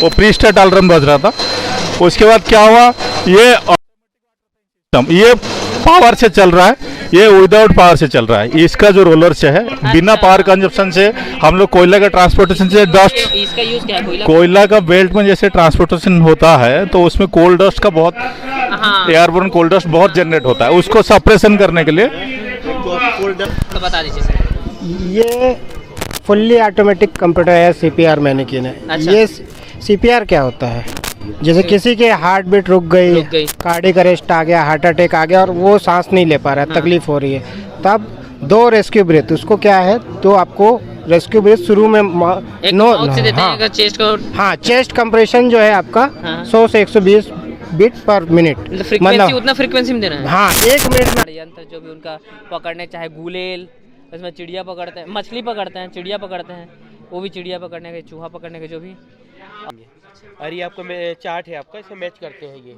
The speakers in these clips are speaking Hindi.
वो प्री स्टार्ट अलार्म बज रहा था। उसके बाद क्या हुआ, ये पावर से चल रहा है, ये विदाउट पावर से चल रहा है। इसका जो रोलर से है, बिना पावर कंजप्शन से हम लोग कोयला का ट्रांसपोर्टेशन से डस्ट, इसका यूज क्या है? कोयला का बेल्ट में जैसे ट्रांसपोर्टेशन होता है तो उसमें कोल डस्ट का बहुत, एयरबोर्न कोल डस्ट बहुत जनरेट होता है, उसको सप्रेशन करने के लिए। तो बता दीजिए सर। ये फुल्ली ऑटोमेटिक कंप्यूटर है, सीपीआर मैनिक्विन है। अच्छा। ये सीपीआर क्या होता है, जैसे किसी के हार्ट बीट रुक गई, कार्डियक अरेस्ट आ गया, हार्ट अटैक आ गया और वो सांस नहीं ले पा रहा है, तकलीफ हो रही है, तब 2 रेस्क्यू ब्रेथ, उसको क्या है, तो आपको रेस्क्यू ब्रेथ शुरू में से देते हैं चेस्ट को। हाँ, चेस्ट कंप्रेशन जो है आपका 100 से 120 बीट पर मिनट, मतलब उतना फ्रीक्वेंसी में देना है। हाँ, 1 मिनट में। यंत्र जो भी उनका पकड़ने, चाहे गुलेल, इसमें चिड़िया पकड़ते हैं, मछली पकड़ते हैं, चिड़िया पकड़ते हैं, वो भी चिड़िया पकड़ने के, चूहा पकड़ने के, जो भी। और ये आपको चार्ट है आपका, इसमें मैच करते हैं ये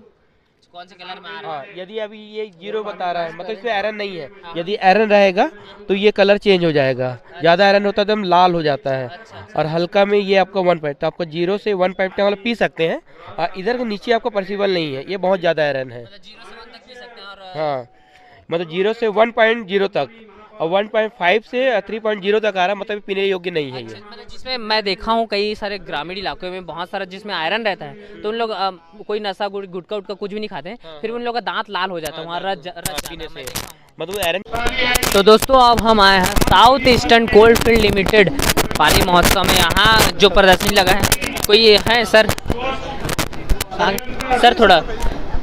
कौन से कलर में आ रहा है। हाँ, यदि अभी ये 0 बता रहा है, मतलब इसमें आयरन नहीं है। यदि आयरन रहेगा तो ये कलर चेंज हो जाएगा, ज़्यादा आयरन होता है तो हम लाल हो जाता है। और हल्का में ये आपका 1 पॉइंट, तो आपको 0 से 1 पॉइंट वाला पी सकते हैं। और इधर के नीचे आपको पॉसिबल नहीं है, ये बहुत ज़्यादा आयरन है। हाँ, मतलब 0 से 1.0 तक, और 1.5 से 3.0 तक आ रहा है, मतलब पीने योग्य नहीं है ये। मतलब जिसमें मैं देखा हूँ कई सारे ग्रामीण इलाकों में बहुत सारा जिसमें आयरन रहता है, तो उन लोग कोई नशा गुटखा उटका कुछ भी नहीं खाते हैं, फिर उन लोग का दांत लाल हो जाता है वहाँ रज पीने से, मतलब आयरन। तो दोस्तों अब हम आए हैं South Eastern Coal Field Limited Pali महोत्सव में। यहाँ जो प्रदर्शनी लगा है, कोई है सर? सर थोड़ा,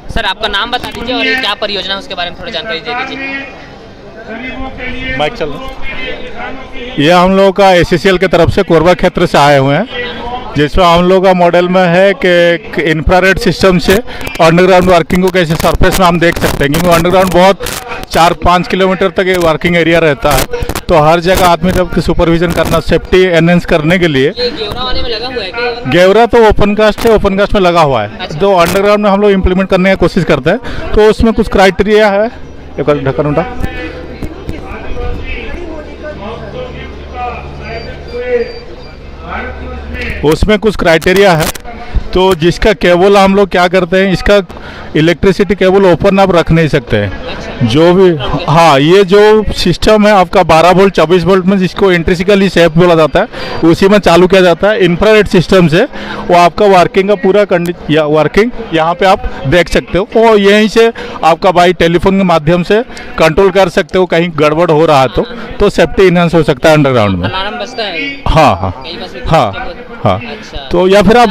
सर आपका नाम बता दीजिए और ये क्या परियोजना है उसके बारे में थोड़ा जानकारी दे दीजिए। माइक चल रहा। ये हम लोग का एससीसीएल की तरफ से कोरबा क्षेत्र से आए हुए हैं, जिसमें हम लोग का मॉडल में है कि इंफ्रारेड सिस्टम से अंडरग्राउंड वर्किंग को कैसे सरफेस में हम देख सकते हैं, क्योंकि अंडरग्राउंड बहुत 4-5 किलोमीटर तक ये वर्किंग एरिया रहता है, तो हर जगह आदमी सबकी सुपरविजन करना, सेफ्टी एनहेंस करने के लिए। ये गेवरा वाले में लगा हुआ है क्या? गेवरा तो ओपन कास्ट है, ओपन कास्ट में लगा हुआ है। अच्छा। तो अंडरग्राउंड में हम लोग इम्प्लीमेंट करने की कोशिश करते हैं, तो उसमें कुछ क्राइटेरिया है। एक बार ढक्कन उठा। उसमें कुछ क्राइटेरिया है, तो जिसका केबल हम लोग क्या करते हैं, इसका इलेक्ट्रिसिटी केबल ओपन आप रख नहीं सकते हैं। जो भी, हाँ, ये जो सिस्टम है आपका 12 वोल्ट 24 वोल्ट में, जिसको इंट्रिंसिकली सेफ बोला जाता है, उसी में चालू किया जाता है। इंफ्रारेड सिस्टम से वो आपका वर्किंग का पूरा वर्किंग यहाँ पे आप देख सकते हो, और यहीं से आपका बाई टेलीफोन के माध्यम से कंट्रोल कर सकते हो, कहीं गड़बड़ हो रहा है तो सेफ्टी इनहेंस हो सकता है अंडरग्राउंड में। अलार्म बजता है? हाँ हाँ हाँ। तो या फिर आप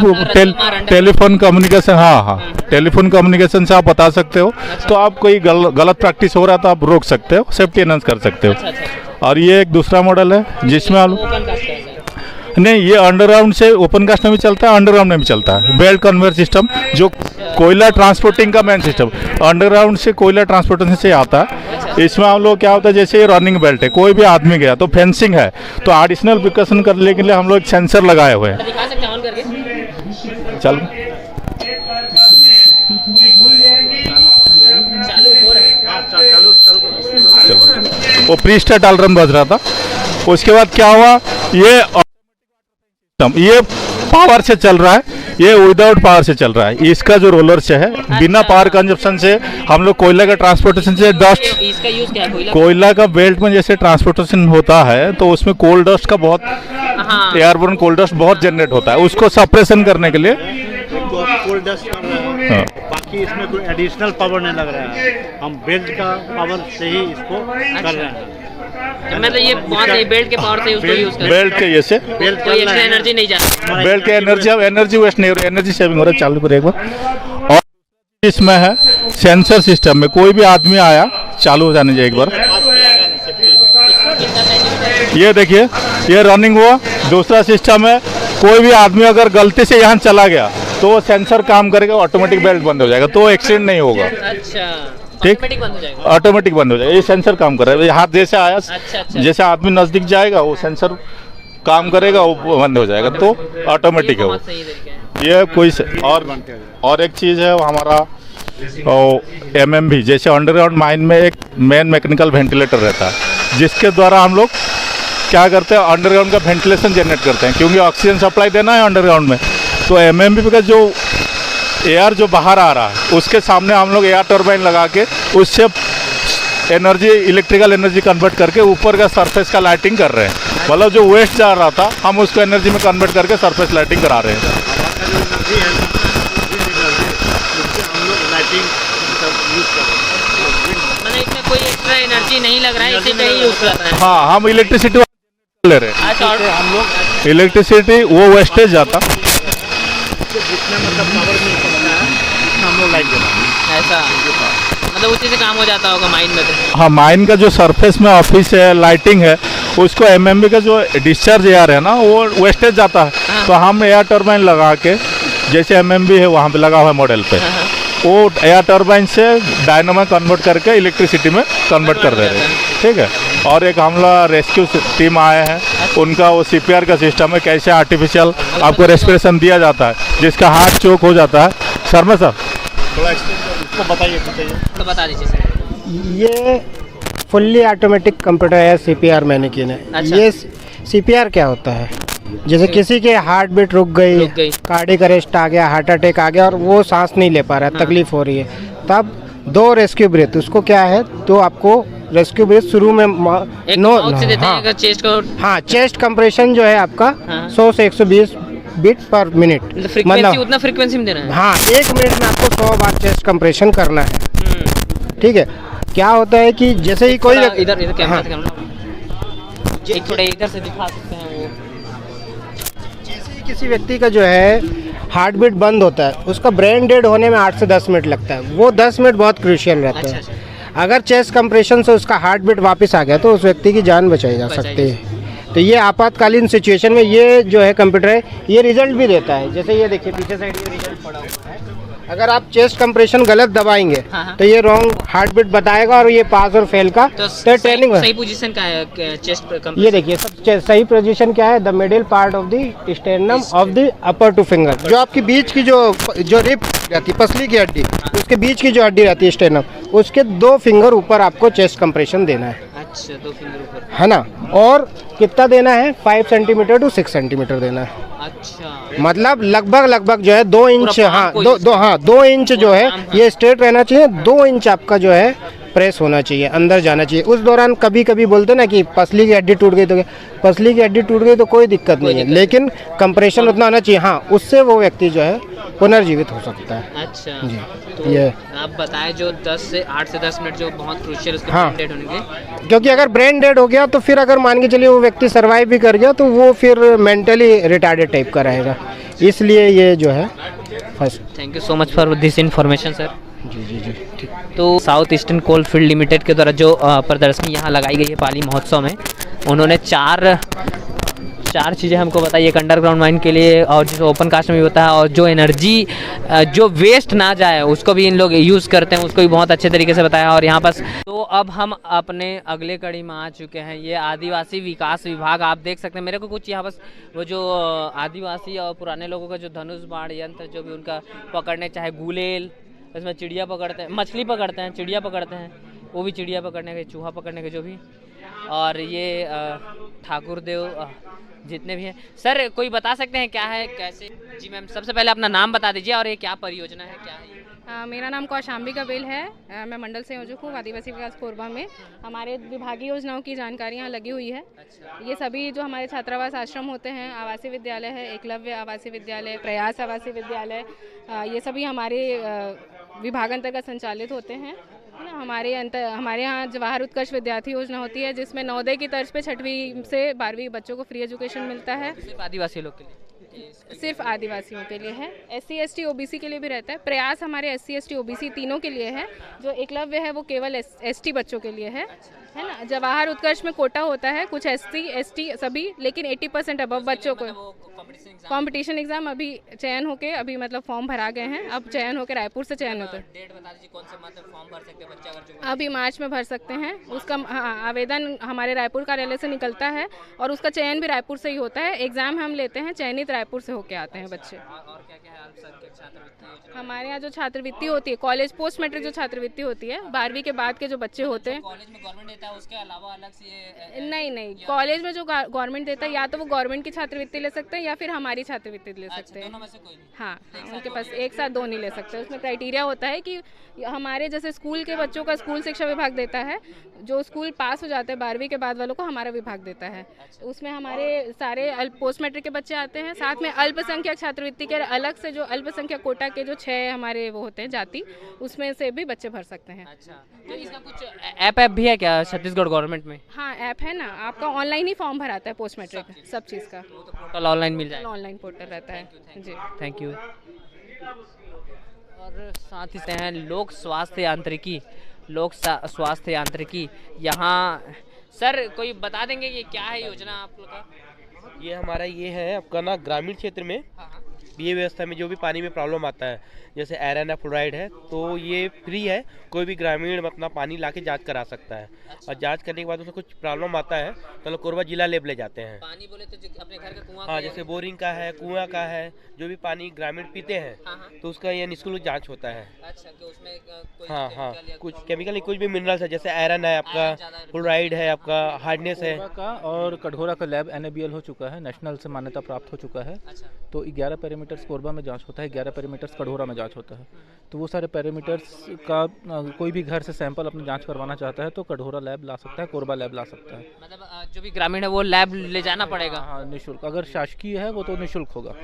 टेलीफोन कम्युनिकेशन, हाँ, टेलीफोन कम्युनिकेशन से आप बता सकते हो, तो आप कोई गलत प्रैक्टिस हो रहा है तो आप रोक सकते हो, सेफ्टी एनहांस कर सकते हो। और ये एक दूसरा मॉडल है जिसमें आप नहीं, ये अंडरग्राउंड से ओपन कास्ट में भी चलता है, अंडरग्राउंड में भी चलता है। बेल्ट कन्वेयर सिस्टम, जो कोयला ट्रांसपोर्टिंग का मेन सिस्टम, अंडरग्राउंड से कोयला ट्रांसपोर्टेशन से आता है। इसमें हम लोग क्या होता है, जैसे ये रनिंग बेल्ट है, कोई भी आदमी गया तो फेंसिंग है, तो एडिशनल प्रिकॉशन करने के लिए हम लोग एक सेंसर लगाए हुए हैं। दिखा सकते हैं ऑन करके? चल, चालू हो रहा है। वो प्री स्टार्ट अलार्म बज रहा था। उसके बाद क्या हुआ, ये पावर से चल रहा है, ये विदाउट पावर से चल रहा है। इसका जो रोलर से है, बिना पावर कंजप्शन से हम लोग कोयला का ट्रांसपोर्टेशन से डस्ट, इसका यूज क्या है? कोयला का बेल्ट में जैसे ट्रांसपोर्टेशन होता है, तो उसमें कोल डस्ट का बहुत, एयरबोर्न कोल डस्ट बहुत जनरेट होता है, उसको सप्रेशन करने के लिए। कोल डस्ट कर रहे हैं, बाकी इसमें कोई एडिशनल पावर नहीं लग रहा है, हम बेल्ट का पावर से ही इसको कर रहे हैं। मतलब ये बहुत बेल्ट के पावर से उसको यूज कर, बेल्ट के जैसे कोई एक्स्ट्रा एनर्जी नहीं जाती, बेल्ट के एनर्जी वेस्ट नहीं हो रही, एनर्जी सेविंग हो रहा है। चालू करें एक बार। और इसमें है सेंसर सिस्टम में, कोई भी आदमी आया चालू हो जाने चाहिए एक बार। ये देखिए, ये रनिंग हुआ। दूसरा सिस्टम है, कोई भी आदमी अगर गलती से यहाँ चला गया तो वो सेंसर काम करेगा, ऑटोमेटिक बेल्ट बंद हो जाएगा, तो एक्सीडेंट नहीं होगा। अच्छा, ठीक, ऑटोमेटिक बंद हो जाएगा? ऑटोमेटिक बंद हो जाएगा। ये सेंसर काम कर रहा है, हाथ जैसे आया, जैसे आदमी नजदीक जाएगा वो सेंसर काम करेगा, वो बंद हो जाएगा, तो ऑटोमेटिक है वो। ये कोई और एक चीज़ है, वो हमारा MMV, जैसे अंडरग्राउंड माइन में एक मेन मैकेनिकल वेंटिलेटर रहता है, जिसके द्वारा हम लोग क्या करते हैं, अंडरग्राउंड का वेंटिलेशन जनरेट करते हैं, क्योंकि ऑक्सीजन सप्लाई देना है अंडरग्राउंड में, तो एमएमबी का जो एयर जो बाहर आ रहा है उसके सामने हम लोग एयर टर्बाइन लगा के उससे एनर्जी इलेक्ट्रिकल एनर्जी कन्वर्ट करके ऊपर का सरफेस का लाइटिंग कर रहे हैं। मतलब जो वेस्ट जा रहा था हम उसको एनर्जी में कन्वर्ट करके सरफेस लाइटिंग करा रहे हैं। मतलब इसमें कोई एक्स्ट्रा एनर्जी नहीं लग रहा है, इसी पे ही यूज कर रहे हैं। हाँ, हम इलेक्ट्रिसिटी ले रहे हैं। अच्छा, और हम लोग इलेक्ट्रिसिटी वो वेस्टेज जाता, जितना मतलब पावर मिल सकता है उतना हम लोग लाइट दे रहे हैं। ऐसा मतलब उसी से काम हो जाता होगा माइन में तो। हाँ, माइन का जो सरफेस में ऑफिस है, लाइटिंग है, उसको एमएमबी का जो डिस्चार्ज एयर है ना वो वेस्टेज जाता है। हाँ। तो हम एयर टर्बाइन लगा के, जैसे एमएमबी है वहाँ पे लगा हुआ है मॉडल पे, वो एयर टर्बाइन से डायनामो कन्वर्ट करके इलेक्ट्रिसिटी में कन्वर्ट कर दे रहे हैं। ठीक है। और एक हम लोग रेस्क्यू टीम आए हैं, उनका वो सीपीआर का सिस्टम है, कैसे आर्टिफिशियल आपको रेस्पिरेशन दिया जाता है जिसका हार्ट चोक हो जाता है। शर्मा साहब थोड़ा इसको बताइए तो बता दीजिए सर। ये फुल्ली ऑटोमेटिक कंप्यूटर है, सीपीआर मैनिक्विन है। अच्छा। ये सीपीआर क्या होता है? जैसे किसी के हार्ट बीट रुक गई, कार्डियक अरेस्ट आ गया, हार्ट अटैक आ गया और वो सांस नहीं ले पा रहा है, तकलीफ हो रही है, तब 2 रेस्क्यू ब्रेथ, उसको क्या है तो आपको रेस्क्यू ब्रेथ शुरू में एक माउथ से देते हैं अगर चेस्ट को। हाँ, चेस्ट कंप्रेशन जो है आपका हाँ। 100 से 120 बीट पर मिनट, फ्रीक्वेंसी उतना फ्रीक्वेंसी में देना है। हाँ, 1 मिनट में आपको 100 बार चेस्ट कंप्रेशन करना है। ठीक है। क्या होता है कि जैसे ही कोई इधर कैमरा हाँ। से एक थोड़ा इधर से दिखा सकते हैं वो। जैसे ही किसी व्यक्ति का जो है हार्ट बीट बंद होता है, उसका ब्रेन डेड होने में 8 से 10 मिनट लगता है। वो 10 मिनट बहुत क्रूशियल रहता है। अगर चेस्ट कंप्रेशन से उसका हार्ट बीट वापस आ गया तो उस व्यक्ति की जान बचाई जा सकती है। तो ये आपातकालीन सिचुएशन में ये जो है कंप्यूटर है, ये रिजल्ट भी देता है। जैसे ये देखिए पीछे साइड ये रिजल्ट पड़ा हुआ है। अगर आप चेस्ट कंप्रेशन गलत दबाएंगे हाँ। तो ये रॉन्ग हार्ट बीट बताएगा और ये पास और फेल का तो ट्रेनिंग। सही पोजीशन का है चेस्ट कंप्रेशन। ये देखिए सब सही पोजीशन क्या है, the middle part of the sternum of the upper 2 finger, जो आपकी बीच की जो रिप रहती है, पसली की हड्डी, उसके बीच की जो हड्डी रहती है स्टेरनम, उसके 2 फिंगर ऊपर आपको चेस्ट कंप्रेशन देना है। अच्छा, 2 फिंगर ऊपर है ना। और कितना देना है? 5 सेंटीमीटर टू 6 सेंटीमीटर देना है। अच्छा, मतलब लगभग जो है 2 इंच, पूरा हाँ palm को 2 इंच जो है palm, हाँ। ये स्ट्रेट रहना चाहिए। 2 इंच आपका जो है प्रेस होना चाहिए, अंदर जाना चाहिए। उस दौरान कभी कभी बोलते ना कि पसली की हड्डी टूट गई, तो क्या पसली की हड्डी टूट गई तो कोई दिक्कत नहीं है, लेकिन कंप्रेशन उतना होना चाहिए। हाँ, उससे वो व्यक्ति जो है पुनर्जीवित हो सकता है। अच्छा जी। तो ये आप बताएं जो 8 से 10 मिनट जो बहुत क्रूशियल उसके हाँ। डेड होने के। क्योंकि अगर ब्रेन डेड हो गया तो फिर अगर मान के चलिए वो व्यक्ति सरवाइव भी कर गया तो वो फिर मेंटली रिटार्डेड टाइप का रहेगा। इसलिए ये जो है first. Thank you so much for this information sir. जी ठीक। तो South Eastern Coal Field Limited के द्वारा जो प्रदर्शनी यहाँ लगाई गई है पाली महोत्सव में, उन्होंने चार चीज़ें हमको बताई। एक अंडरग्राउंड माइन के लिए, और जो ओपन कास्ट में भी होता है, और जो एनर्जी जो वेस्ट ना जाए उसको भी इन लोग यूज़ करते हैं, उसको भी बहुत अच्छे तरीके से बताया। और यहाँ पर तो अब हम अपने अगले कड़ी में आ चुके हैं। ये आदिवासी विकास विभाग, आप देख सकते हैं मेरे को कुछ यहाँ बस वो जो आदिवासी और पुराने लोगों का जो धनुष बाण यंत्र जो भी उनका पकड़ने, चाहे गुलेल, उसमें चिड़िया पकड़ते हैं, मछली पकड़ते हैं, चिड़िया पकड़ते हैं, वो भी चिड़िया पकड़ने के, चूहा पकड़ने के जो भी, और ये ठाकुर देव जितने भी हैं। सर कोई बता सकते हैं क्या है कैसे? जी मैम, सबसे पहले अपना नाम बता दीजिए और ये क्या परियोजना है, क्या है ये? मेरा नाम कौशाम्बी कबील है। मैं मंडल संयोजक हूँ आदिवासी विकास कोरबा में। हमारे विभागीय योजनाओं की जानकारियाँ लगी हुई है। ये सभी जो हमारे छात्रावास आश्रम होते हैं, आवासीय विद्यालय है, एकलव्य आवासीय विद्यालय, प्रयास आवासीय विद्यालय, ये सभी हमारे विभाग अंतर्गत संचालित होते हैं, है ना। हमारे यहाँ जवाहर उत्कर्ष विद्यार्थी योजना होती है, जिसमें नवोदय की तर्ज पे 6वीं से 12वीं बच्चों को फ्री एजुकेशन मिलता है। सिर्फ आदिवासी लोग के लिए? सिर्फ आदिवासियों के लिए है। SC ST OBC के लिए भी रहता है। प्रयास हमारे SC ST OBC तीनों के लिए है। जो एकलव्य है वो केवल ST बच्चों के लिए है ना। जवाहर उत्कर्ष में कोटा होता है, कुछ SC ST सभी, लेकिन 80% अबव बच्चों को। कंपटीशन एग्जाम अभी चयन होके अभी मतलब फॉर्म भरा गए हैं। अब चयन होके रायपुर से चयन होता है। डेट बता दीजिए कौन से मंथ में फॉर्म भर सकते हैं बच्चे अगर जो? अभी मार्च में भर सकते हैं। उसका आवेदन हमारे रायपुर कार्यालय से निकलता है और उसका चयन भी रायपुर से ही होता है। एग्जाम हम लेते हैं, चयनित रायपुर से होके आते हैं बच्चे। और क्या क्या है सर के छात्रवृत्ति योजना? हमारे यहाँ जो छात्रवृत्ति होती है, कॉलेज पोस्ट मैट्रिक जो छात्रवृत्ति होती है, 12वीं के बाद के जो बच्चे होते हैं। कॉलेज में गवर्नमेंट देता है, उसके अलावा अलग से ये नहीं, कॉलेज में जो गवर्नमेंट देता है, या तो वो गवर्नमेंट की छात्रवृत्ति ले सकते हैं या फिर हमारी छात्रवृत्ति ले सकते हैं। दोनों में से कोई नहीं। हाँ, उनके पास एक साथ दो नहीं ले सकते। उसमें क्राइटेरिया होता है कि हमारे जैसे स्कूल के बच्चों का स्कूल शिक्षा विभाग देता है, जो स्कूल पास हो जाते हैं 12वीं के बाद वालों को हमारा विभाग देता है। उसमें हमारे सारे पोस्ट मैट्रिक के बच्चे आते हैं, साथ में अल्पसंख्यक छात्रवृत्ति के अलग से जो अल्पसंख्यक कोटा के जो 6 हमारे वो होते हैं जाति, उसमें से भी बच्चे भर सकते हैं। अच्छा, तो इसका कुछ ऐप भी है क्या छत्तीसगढ़ गवर्नमेंट में? हाँ, ऐप है ना, आपका ऑनलाइन ही फॉर्म भराता है पोस्ट मैट्रिक सब चीज़ का, वो तो पोर्टल ऑनलाइन मिल जाएगा। ऑनलाइन पोर्टल रहता है जी। Thank you. और साथ ही से हैं लोक स्वास्थ्य यांत्रिकी, स्वास्थ्य यांत्रिकी यहाँ। सर कोई बता देंगे ये क्या है योजना आप लोग का? ये हमारा ये है आपका ना ग्रामीण क्षेत्र में ये व्यवस्था में जो भी पानी में प्रॉब्लम आता है, जैसे आयरन है, फ्लोराइड है, तो ये फ्री है। कोई भी ग्रामीण अपना पानी लाके जांच करा सकता है। और जांच करने के बाद उसमें कुछ प्रॉब्लम आता है तो लोग कोरबा जिला लेब ले जाते हैं। पानी बोले तो अपने घर का कुआं? हाँ, जैसे बोरिंग का है, कुआं का है, जो भी पानी ग्रामीण पीते हैं तो उसका ये निःशुल्क जांच होता है। अच्छा, कि उसमें कोई हाँ हाँ, chemical या कुछ केमिकल नहीं, कुछ भी मिनरल्स है, जैसे आयरन है आपका, फ्लोराइड है आपका, हार्डनेस है। कोरबा का और कटघोरा का लैब NABL हो चुका है, नेशनल से मान्यता प्राप्त हो चुका है। अच्छा। तो 11 पैरामीटर्स कोरबा में जांच होता है, 11 पैरामीटर्स कटघोरा में जांच होता है। तो वो सारे पैरामीटर्स का कोई भी घर से सैंपल अपनी जांच करवाना चाहता है तो कटघोरा लैब ला सकता है, कोरबा लैब ला सकता है। मतलब जो भी ग्रामीण है वो लैब ले जाना पड़ेगा? हाँ, निःशुल्क। अगर शासकीय है वो तो निःशुल्क होगा,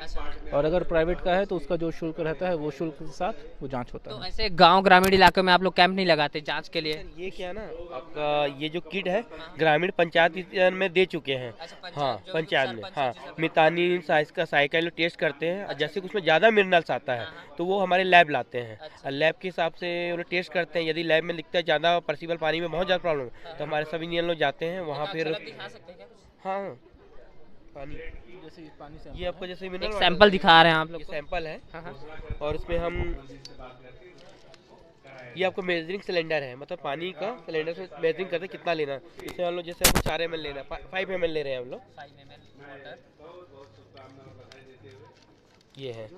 और अगर प्राइवेट का है तो उसका जो शुल्क रहता है वो शुल्क के साथ वो जांच होता तो है। ऐसे गांव ग्रामीण इलाकों में आप लोग कैंप नहीं लगाते जांच के लिए? ये क्या ना आपका ये जो किट है ग्रामीण पंचायत में दे चुके हैं। हाँ, पंचायत में। हाँ, मितानिन साइज का साइकिल टेस्ट करते हैं, और जैसे उसमें ज़्यादा मिनरल्स आता है तो वो हमारे लैब लाते हैं। और लैब के हिसाब से वो लोग टेस्ट करते हैं। यदि लैब में लिखता है ज़्यादा पर्सिबल पानी में बहुत ज़्यादा प्रॉब्लम है तो हमारे सभी इंजीनियर लोग जाते हैं वहाँ फिर। हाँ, पानी जैसे ये आपको जैसे एक मिनरल सैंपल दिखा रहे हैं आप लोग ये को। सैंपल है। और उसमें हम ये आपको मेजरिंग सिलेंडर है, मतलब पानी का सिलेंडर से मेजरिंग करते हैं कितना लेना है। इसमें हम लोग जैसे हमको 4 ml लेना है, 5 ml ले रहे हैं हम लोग। 5 ml वाटर। ये है,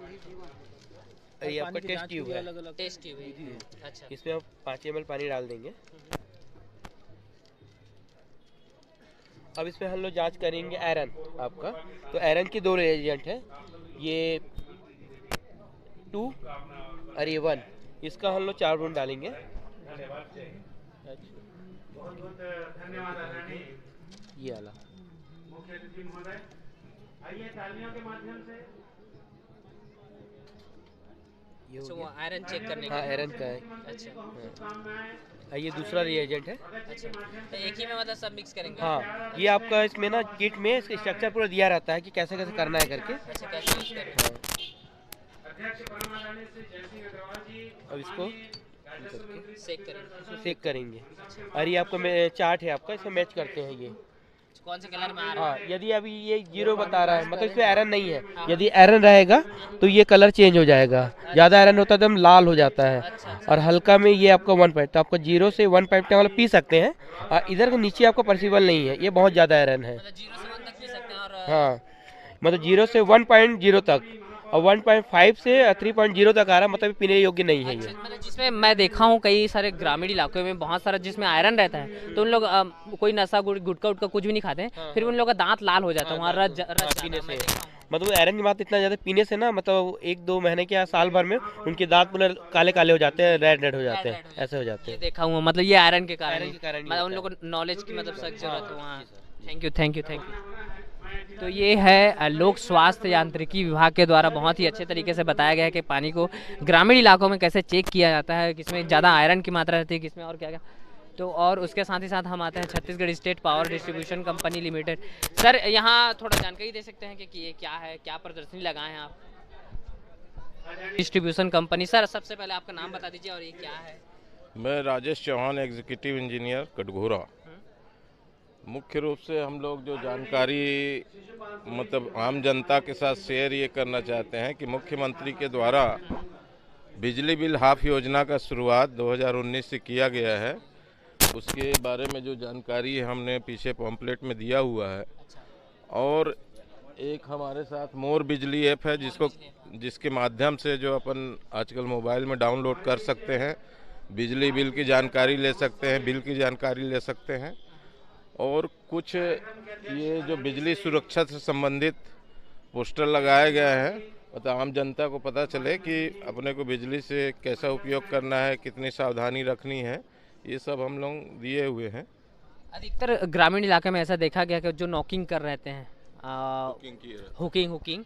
और ये आपका टेस्ट ट्यूब है। टेस्ट ट्यूब है। अच्छा। इसमें हम 5 ml पानी डाल देंगे। अब इसमें हम लोग जांच करेंगे आयरन आपका। तो आयरन की 2 रिएजेंट है, ये 2 और ये 1। इसका हम लोग 4 बूंद डालेंगे। ये वाला अच्छा, वो आयरन चेक करने हाँ, का। आयरन का है। अच्छा। ये दूसरा रिएजेंट है। अच्छा, तो एक ही में मतलब सब मिक्स करेंगे? हाँ, ये आपका इसमें ना किट में इसका स्ट्रक्चर पूरा दिया रहता है कि कैसे कैसे करना है करके। अच्छा, कैसे मिक्स करेंगे? अब इसको सेक करेंगे। सेक करेंगे। और ये आपका चार्ट है आपका, इसमें मैच करते हैं ये। कौन से कलर में आ रहा हाँ, यदि अभी ये 0 बता रहा है मतलब इसमें आयरन नहीं है। यदि आयरन रहेगा तो ये कलर चेंज हो जाएगा। ज़्यादा आयरन होता है तो हम लाल हो जाता है। और हल्का में ये आपका 1 पॉइंट, तो आपको 0 से 1 पॉइंट वाला पी सकते हैं। और इधर के नीचे आपको पॉसिबल नहीं है, ये बहुत ज़्यादा आयरन है। मतलब 0 से 1 तक पी सकते हैं? और हाँ, मतलब 0 से 1.0 तक, और 1.5 से 3.0 तक आ रहा है, मतलब पीने योग्य नहीं है ये। मतलब जिसमें मैं देखा हूँ कई सारे ग्रामीण इलाकों में बहुत सारा जिसमें आयरन रहता है तो उन लोग कोई नशा गुटखा उटका कुछ भी नहीं खाते हैं, फिर उन लोग का दांत लाल हो जाता है वहाँ रज पीने से। मतलब आयरन की बात इतना ज़्यादा पीने से ना, मतलब 1-2 महीने के या साल भर में उनके दांत पूरे काले काले हो जाते हैं, रेड हो जाते हैं, ऐसे हो जाते ये हैं। देखा हूँ, मतलब ये आयरन के कारण आयरन के कारण ही मतलब उन होता लोगों को नॉलेज की मतलब सख्त जरूरत है वहाँ। Thank you. तो ये है लोक स्वास्थ्य यांत्रिकी विभाग के द्वारा बहुत ही अच्छे तरीके से बताया गया है कि पानी को ग्रामीण इलाकों में कैसे चेक किया जाता है, किसमें ज़्यादा आयरन की मात्रा रहती है, किसमें और क्या क्या। तो और उसके साथ ही साथ हम आते हैं Chhattisgarh state power distribution company limited. Sir यहाँ थोड़ा जानकारी दे सकते हैं कि ये क्या है, क्या प्रदर्शनी लगाए हैं आप? Distribution company. सर सबसे पहले आपका नाम बता दीजिए और ये क्या है? मैं राजेश चौहान, एग्जीक्यूटिव इंजीनियर कटघोरा। मुख्य रूप से हम लोग जो जानकारी मतलब आम जनता के साथ शेयर ये करना चाहते हैं कि मुख्यमंत्री के द्वारा बिजली बिल हाफ योजना का शुरुआत 2019 से किया गया है। उसके बारे में जो जानकारी हमने पीछे पॉम्पलेट में दिया हुआ है। और एक हमारे साथ मोर बिजली ऐप है जिसके माध्यम से जो अपन आजकल मोबाइल में डाउनलोड कर सकते हैं, बिजली बिल की जानकारी ले सकते हैं, बिल की जानकारी ले सकते हैं। और कुछ ये जो बिजली सुरक्षा से संबंधित पोस्टर लगाए गए हैं, मतलब आम जनता को पता चले कि अपने को बिजली से कैसा उपयोग करना है, कितनी सावधानी रखनी है, ये सब हम लोग दिए हुए हैं। अधिकतर ग्रामीण इलाके में ऐसा देखा गया कि जो नॉकिंग कर रहते हैं हुकिंग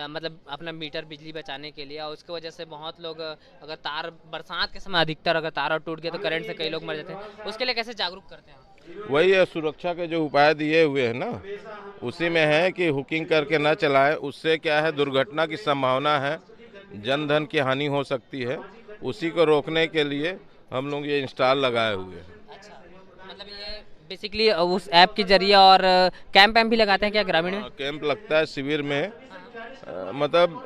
मतलब अपना मीटर बिजली बचाने के लिए, और उसकी वजह से बहुत लोग अगर तार बरसात के समय अधिकतर अगर तार टूट गया तो करंट से कई लोग मर जाते हैं, उसके लिए कैसे जागरूक करते हैं? वही है, सुरक्षा के जो उपाय दिए हुए हैं ना, उसी में है कि हुकिंग करके ना चलाएं। उससे क्या है, दुर्घटना की संभावना है, जन धन की हानि हो सकती है। उसी को रोकने के लिए हम लोग ये इंस्टॉल लगाए हुए हैं। अच्छा, मतलब ये बेसिकली उस ऐप के जरिए, और कैंप भी लगाते हैं क्या ग्रामीण में? कैंप लगता है शिविर में, मतलब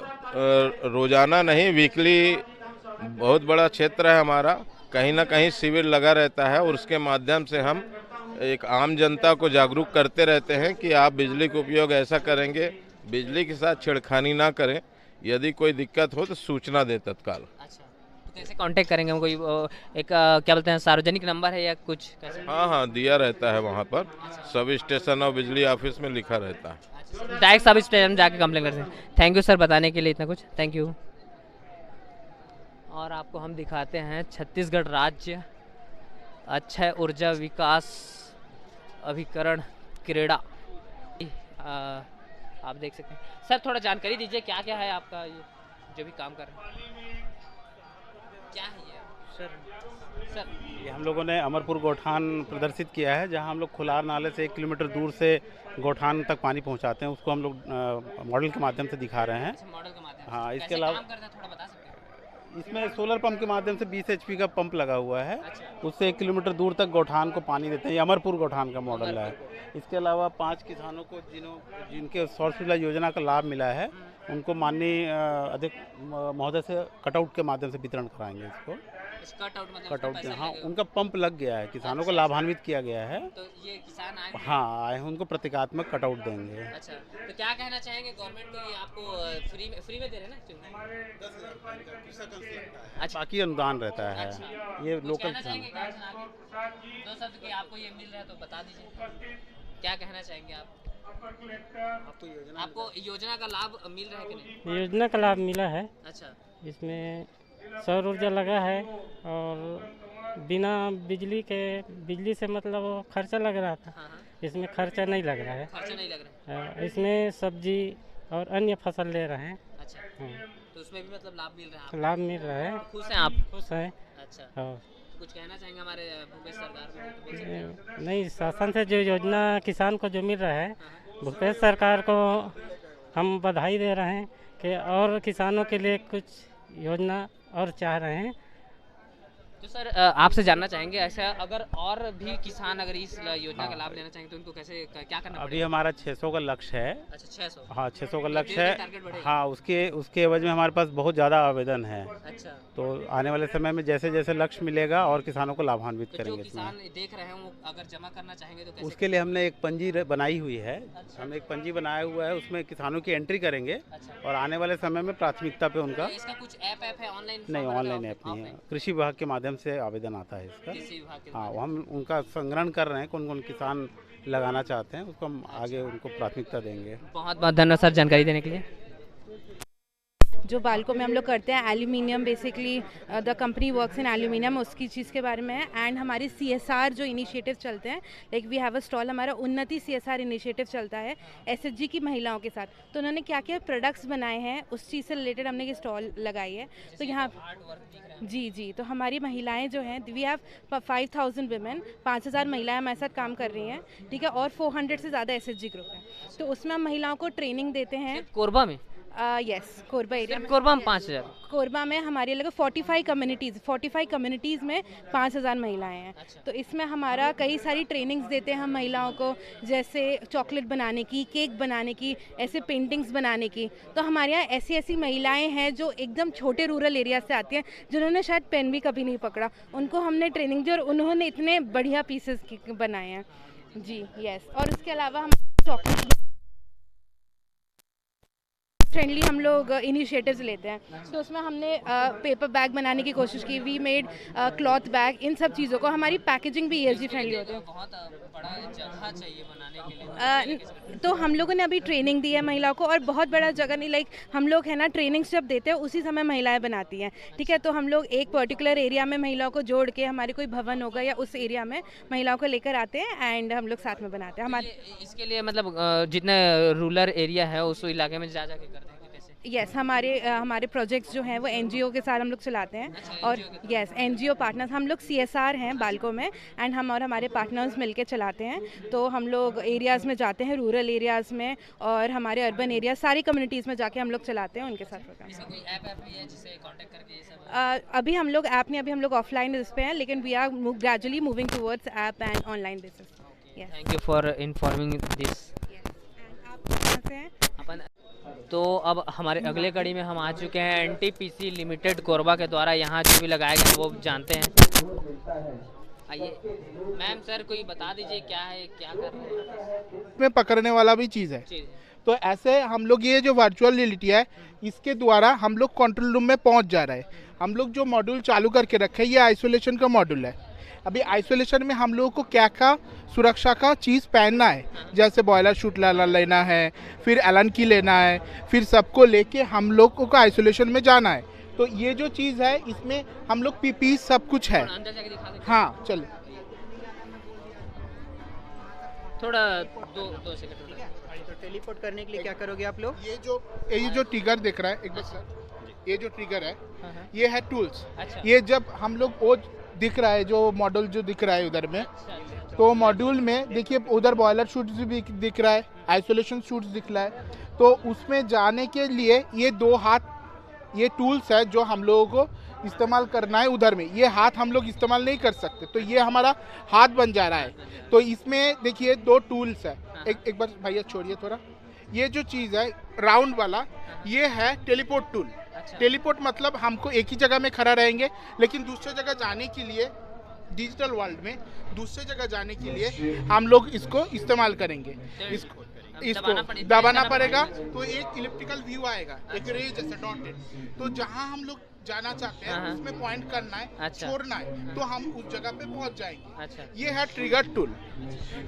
रोजाना नहीं, वीकली। बहुत बड़ा क्षेत्र है हमारा, कहीं ना कहीं शिविर लगा रहता है, और उसके माध्यम से हम एक आम जनता को जागरूक करते रहते हैं कि आप बिजली का उपयोग ऐसा करेंगे, बिजली के साथ छेड़खानी ना करें, यदि कोई दिक्कत हो तो सूचना दें तत्काल। अच्छा, तो कैसे कांटेक्ट करेंगे? कोई एक क्या बोलते हैं, सार्वजनिक नंबर है या कुछ कैसे? हाँ, दिया रहता है वहाँ पर, सब स्टेशन और बिजली ऑफिस में लिखा रहता है। डायरेक्ट सब स्टेशन जाके कंप्लेन कर सकते हैं। थैंक यू सर बताने के लिए इतना कुछ, थैंक यू। और आपको हम दिखाते हैं छत्तीसगढ़ राज्य अक्षय ऊर्जा विकास अभिकरण क्रीड़ा, आप देख सकते हैं। सर थोड़ा जानकारी दीजिए, क्या क्या है आपका ये जो भी काम कर रहे हैं, क्या है ये? सर ये हम लोगों ने अमरपुर गौठान प्रदर्शित किया है, जहां हम लोग खुलार नाले से 1 किलोमीटर दूर से गौठान तक पानी पहुंचाते हैं। उसको हम लोग मॉडल के माध्यम से दिखा रहे हैं। मॉडल के माध्यम से हाँ, इसके कैसे अलावा काम करता है थोड़ा बता सकते हैं? इसमें सोलर पंप के माध्यम से 20 HP का पंप लगा हुआ है। अच्छा। उससे 1 किलोमीटर दूर तक गौठान को पानी देते हैं। ये अमरपुर गौठान का मॉडल है। इसके अलावा 5 किसानों को जिनके सौर ऊर्जा योजना का लाभ मिला है, उनको माननीय अध्यक्ष महोदय से कटआउट के माध्यम से वितरण कराएंगे। इसको कटआउट, हाँ, उनका पंप लग गया है, किसानों को लाभान्वित किया गया है। तो ये किसान आए हैं? हाँ, आए हैं, उनको प्रतीकात्मक कटआउट देंगे। अच्छा, तो क्या कहना चाहेंगे गवर्नमेंट को, ये आपको फ्री में दे रहे हैं ना? अच्छा, बाकी अनुदान रहता है। अच्छा। ये कुछ लोकल कहना किसान। चाहेंगे आगे? 2 शब्द कि आपको ये मिल रहा है तो बता दीजिए, क्या कहना चाहेंगे आप? आपको योजना का लाभ मिल रहा है कि नहीं? योजना का लाभ मिला है। अच्छा, इसमें सौर ऊर्जा लगा है, और बिना बिजली से मतलब वो खर्चा लग रहा था। हाँ हाँ, इसमें खर्चा नहीं लग रहा है। खर्चा नहीं लग रहा है। इसमें सब्जी और अन्य फसल ले रहे हैं। अच्छा, हाँ, तो उसमें भी मतलब लाभ मिल रहा है आपको? लाभ मिल रहा है। खुश हैं आप? खुश हैं। अच्छा, और कुछ कहना चाहेंगे हमारे भूपेश सरकार को? तो बोल सकते हैं। नहीं, शासन से जो योजना किसान को जो मिल रहा है, भूपेश सरकार को हम बधाई दे रहे हैं कि और किसानों के लिए कुछ योजना और चाह रहे हैं। तो सर आपसे जानना चाहेंगे, ऐसा अगर और भी किसान अगर इस योजना का लाभ लेना चाहेंगे तो उनको कैसे क्या करना अभी पड़ेगा? हमारा 600 का लक्ष्य है। अच्छा, 600? हाँ, 600 का मतलब लक्ष्य धीरे-धीरे है। टारगेट बढ़ेगा? हाँ, उसके एवज में हमारे पास बहुत ज़्यादा आवेदन है। अच्छा, तो आने वाले समय में जैसे जैसे लक्ष्य मिलेगा और किसानों को लाभान्वित तो जो करेंगे किसान इसमें। देख रहे हैं वो अगर जमा करना चाहेंगे तो कैसे? उसके लिए हमने एक पंजी बनाई हुई है। हमने एक पंजी बनाया हुआ है, उसमें किसानों की एंट्री करेंगे, अच्छा, और आने वाले समय में प्राथमिकता पे उनका। तो इसका कुछ ऐप है ऑनलाइन? नहीं, ऑनलाइन ऐप नहीं है, कृषि विभाग के माध्यम से आवेदन आता है इसका। कृषि विभाग के? हाँ, हम उनका संग्रहण कर रहे हैं, कौन कौन किसान लगाना चाहते हैं, उसको हम आगे उनको प्राथमिकता देंगे। बहुत बहुत धन्यवाद सर जानकारी देने के लिए। जो बाल्को में हम लोग करते हैं aluminium, basically the company works in aluminium, उसकी चीज़ के बारे में है। एंड हमारी CSR जो इनिशिएटिव चलते हैं, like we have a stall, हमारा उन्नति CSR इनिशिएटिव चलता है SHG की महिलाओं के साथ। तो उन्होंने क्या क्या प्रोडक्ट्स बनाए हैं, उस चीज़ से रिलेटेड हमने ये स्टॉल लगाई है। तो यहाँ जी, तो हमारी महिलाएं जो हैं, वी हैव 5000 वुमेन, 5000 महिलाएं हमारे साथ काम कर रही हैं, ठीक है, और 400 से ज़्यादा SHG ग्रुप है। तो उसमें हम महिलाओं को ट्रेनिंग देते हैं। कोरबा में? यस, कोरबा एरिया में। कोरबा में 5000? कोरबा में हमारे लगभग 45 कम्युनिटीज़ में 5000 महिलाएं हैं। अच्छा। तो इसमें हमारा कई सारी ट्रेनिंग्स देते हैं हम महिलाओं को, जैसे चॉकलेट बनाने की, केक बनाने की, ऐसे पेंटिंग्स बनाने की। तो हमारे यहाँ ऐसी महिलाएं हैं जो एकदम छोटे रूरल एरिया से आती हैं, जिन्होंने शायद पेन भी कभी नहीं पकड़ा, उनको हमने ट्रेनिंग दी और उन्होंने इतने बढ़िया पीसेस बनाए हैं जी। यस, और उसके अलावा हम चॉकलेट फ्रेंडली हम लोग इनिशिएटिव्स लेते हैं। तो उसमें हमने पेपर बैग बनाने की कोशिश की, वी मेड क्लॉथ बैग, इन सब चीज़ों को। हमारी पैकेजिंग भी ESG फ्रेंडली होती है। बहुत बड़ा जगह चाहिए बनाने के लिए, तो हम लोगों ने अभी ट्रेनिंग दी है महिलाओं को, और बहुत बड़ा जगह नहीं, लाइक हम लोग है ना ट्रेनिंग्स जब देते हैं उसी समय महिलाएं बनाती हैं, ठीक है। तो हम लोग एक पर्टिकुलर एरिया में महिलाओं को जोड़ के, हमारे कोई भवन होगा या उस एरिया में महिलाओं को लेकर आते हैं एंड हम लोग साथ में बनाते हैं। हमारे इसके लिए मतलब जितने रूरल एरिया है उस इलाके में जा जाके करते हैं कैसे? यस, हमारे प्रोजेक्ट्स जो हैं वो एनजीओ के साथ हम लोग चलाते हैं, और यस एनजीओ पार्टनर्स, हम लोग सीएसआर हैं बालको में, एंड हम और हमारे पार्टनर्स मिलके चलाते हैं। तो हम लोग एरियाज़ में जाते हैं, रूरल एरियाज़ में और हमारे अर्बन एरिया, सारी कम्युनिटीज़ में जाके हम लोग चलाते हैं उनके साथ प्रोग्राम। कोई ऐप भी है जिससे कांटेक्ट करके ये सब? अभी हम लोग ऐप नहीं, अभी हम लोग ऑफलाइन इस पे हैं, लेकिन we are gradually moving towards app and online basis. Thank you for informing this. अपन तो अब हमारे अगले कड़ी में हम आ चुके हैं एनटीपीसी लिमिटेड कोरबा के द्वारा यहाँ जो भी लगाया गया वो जानते हैं। आइए मैम, सर कोई बता दीजिए क्या है, क्या कर रहे हैं? में पकड़ने वाला भी चीज़ है। तो ऐसे हम लोग ये जो वर्चुअल रियलिटी है इसके द्वारा हम लोग कंट्रोल रूम में पहुंच जा रहे हैं। हम लोग जो मॉड्यूल चालू करके रखे हैं ये आइसोलेशन का मॉड्यूल है। अभी आइसोलेशन में हम लोगों को क्या क्या सुरक्षा का चीज़ पहनना है, जैसे बॉयलर शूट लेना है, फिर एलन की लेना है, फिर सबको लेके हम लोगों को आइसोलेशन में जाना है। तो ये जो चीज़ है इसमें हम लोग पीपी सब कुछ है। हाँ चलो थोड़ा दो सेकंड। तो टेलीपोर्ट करने के लिए क्या करोगे आप लोग? ये जो ट्रिगर दिख रहा है, एक बार सर, ये जो ट्रिगर है ये है टूल्स। ये जब हम लोग वो दिख रहा है जो मॉड्यूल जो दिख रहा है उधर में, तो मॉड्यूल में देखिए उधर बॉयलर शूट्स भी दिख रहा है, आइसोलेशन शूट्स दिख रहा है। तो उसमें जाने के लिए ये 2 हाथ ये टूल्स है जो हम लोगों को इस्तेमाल करना है। उधर में ये हाथ हम लोग इस्तेमाल नहीं कर सकते, तो ये हमारा हाथ बन जा रहा है। तो इसमें देखिए 2 टूल्स है। एक बार भैया छोड़िए थोड़ा। ये जो चीज़ है राउंड वाला ये है टेलीपोर्ट टूल। टेलीपोर्ट मतलब हमको एक ही जगह में खड़ा रहेंगे, लेकिन दूसरी जगह जाने के लिए डिजिटल वर्ल्ड में दूसरी जगह जाने के लिए हम लोग इसको इस्तेमाल करेंगे। इसको दबाना पड़ेगा तो एक इलेक्ट्रिकल व्यू आएगा, एक रे जैसा डॉटेड। तो जहां हम लोग जाना चाहते हैं उसमें पॉइंट करना है, छोड़ना है, तो हम उस जगह पे पहुंच जाएंगे। ये है ट्रिगर टूल।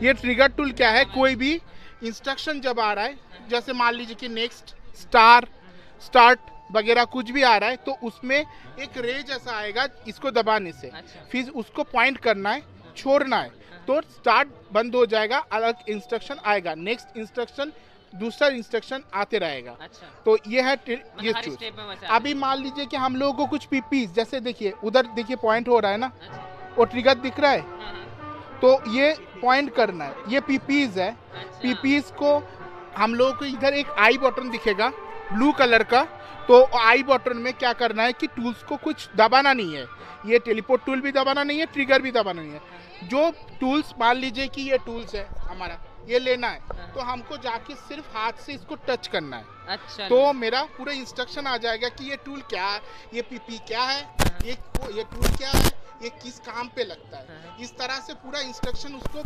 ये ट्रिगर टूल क्या है, कोई भी इंस्ट्रक्शन जब आ रहा है, जैसे मान लीजिए कि नेक्स्ट स्टार्ट वगैरह कुछ भी आ रहा है, तो उसमें एक रे जैसा आएगा इसको दबाने से। फिर उसको पॉइंट करना है, छोड़ना है, तो स्टार्ट बंद हो जाएगा, अलग इंस्ट्रक्शन आएगा, नेक्स्ट इंस्ट्रक्शन दूसरा इंस्ट्रक्शन आते रहेगा। तो ये है ये चीज। अभी मान लीजिए कि हम लोगों को कुछ पीपीज, जैसे देखिए उधर देखिए पॉइंट हो रहा है ना, वो ट्रिगर दिख रहा है, तो ये पॉइंट करना है, ये पीपीज है। पीपीज को हम लोगों को इधर एक आई बटन दिखेगा ब्लू कलर का, तो आई बटन में क्या करना है कि टूल्स को कुछ दबाना नहीं है। ये टेलीपोर्ट टूल भी दबाना नहीं है, ट्रिगर भी दबाना नहीं है। जो टूल्स मान लीजिए कि ये टूल्स है हमारा, ये लेना है, तो हमको जाके सिर्फ हाथ से इसको टच करना है। तो मेरा पूरा इंस्ट्रक्शन आ जाएगा कि ये टूल क्या है, ये पीपी क्या है, ये टूल क्या है, ये किस काम पे लगता है। इस तरह से पूरा इंस्ट्रक्शन उसको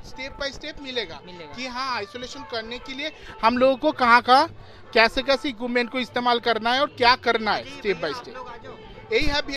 स्टेप बाय स्टेप मिलेगा कि हाँ आइसोलेशन करने के लिए हम लोगों को कहाँ कैसे इक्विपमेंट को इस्तेमाल करना है और क्या करना है, स्टेप बाय स्टेप। यही है।